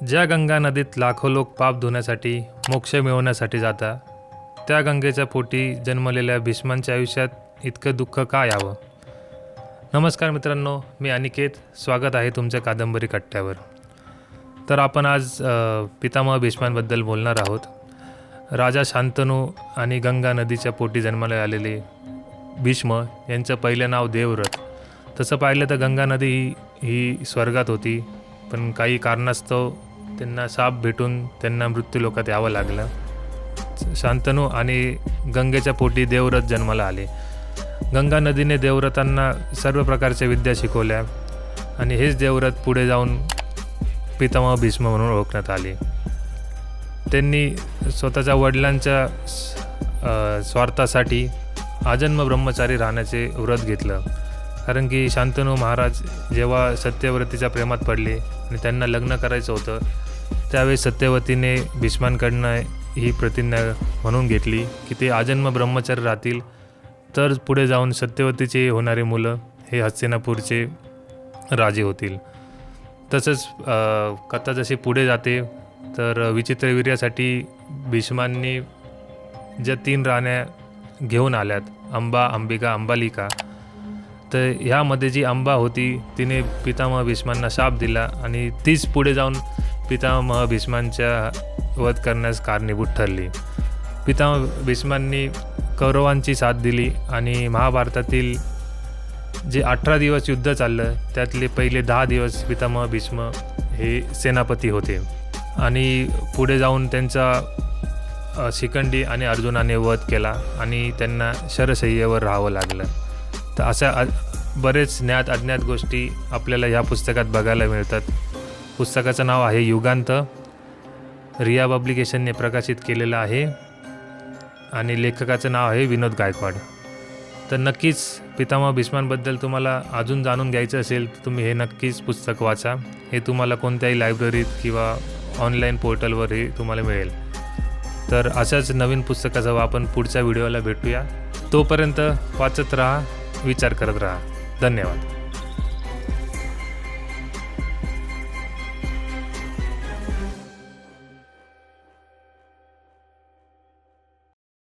ज्या गंगा नदीत लाखो लोक पाप धुण्यासाठी मोक्ष मिळवण्यासाठी जातात, त्या गंगेच्या पोटी जन्मलेल्या भीष्मांच्या आयुष्यात इतकं दुःख का यावं? नमस्कार मित्रांनो, मी अनिकेत. स्वागत आहे तुमच्या कादंबरी कट्ट्यावर. तर आपण आज पितामह भीष्मांबद्दल बोलणार आहोत. राजा शांतनू आणि गंगा नदीच्या पोटी जन्माला आलेले भीष्म यांचं पहिलं नाव देवव्रत. तसं पाहिलं तर गंगा नदी ही स्वर्गात होती, पण काही कारणास्तव त्यांना शाप भेटून त्यांना मृत्यूलोकात यावं लागलं. शांतनू आणि गंगेच्या पोटी देवव्रत जन्माला आले. गंगा नदीने देवव्रतांना सर्व प्रकारच्या विद्या शिकवल्या आणि हेच देवव्रत पुढे जाऊन पितामह भीष्म म्हणून ओळखण्यात आले. त्यांनी स्वतःच्या वडिलांच्या स्वार्थासाठी आजन्म ब्रह्मचारी राहण्याचे व्रत घेतलं. कारण की शांतनू महाराज जेव्हा सत्यवतीच्या प्रेमात पडले आणि त्यांना लग्न करायचं होतं, त्यावेळेस सत्यवतीने भीष्मांकडनं ही प्रतिज्ञा म्हणून घेतली की ते आजन्म ब्रह्मचारी राहतील, तर पुढे जाऊन सत्यवतीचे होणारे मुलं हे हस्तिनापूरचे राजे होतील. तसंच कथा जशी पुढे जाते तर विचित्रवीर्यासाठी भीष्मांनी ज्या 3 राण्या घेऊन आल्यात, अंबा, अंबिका, अंबालिका, तर ह्यामध्ये जी अंबा होती तिने पितामह भीष्मांना शाप दिला आणि तीच पुढे जाऊन पितामह भीष्मांच्या वध करण्यास कारणीभूत ठरली. पितामह भीष्मांनी कौरवांची साथ दिली आणि महाभारतातील जे 18 दिवस युद्ध चाललं त्यातले पहिले 10 दिवस पितामह भीष्म हे सेनापती होते आणि पुढे जाऊन त्यांचा शिखंडी आणि अर्जुनाने वध केला आणि त्यांना शरशय्येवर राहावं लागलं. तर अशा बरेच ज्ञात अज्ञात गोष्टी आपल्याला ह्या पुस्तकात बघायला मिळतात. पुस्तकाचं नाव आहे युगांत. रिया पब्लिकेशनने प्रकाशित केलेलं आहे आणि लेखकाचं नाव आहे विनोद गायकवाड. तर नक्कीच पितामह भीष्मांबद्दल तुम्हाला अजून जाणून घ्यायचं असेल तर तुम्ही हे नक्कीच पुस्तक वाचा. हे तुम्हाला कोणत्याही लायब्ररीत किंवा ऑनलाईन पोर्टलवरही तुम्हाला मिळेल. तर अशाच नवीन पुस्तकासह आपण पुढच्या व्हिडिओला भेटूया. तोपर्यंत वाचत राहा, विचार करत राहा. धन्यवाद.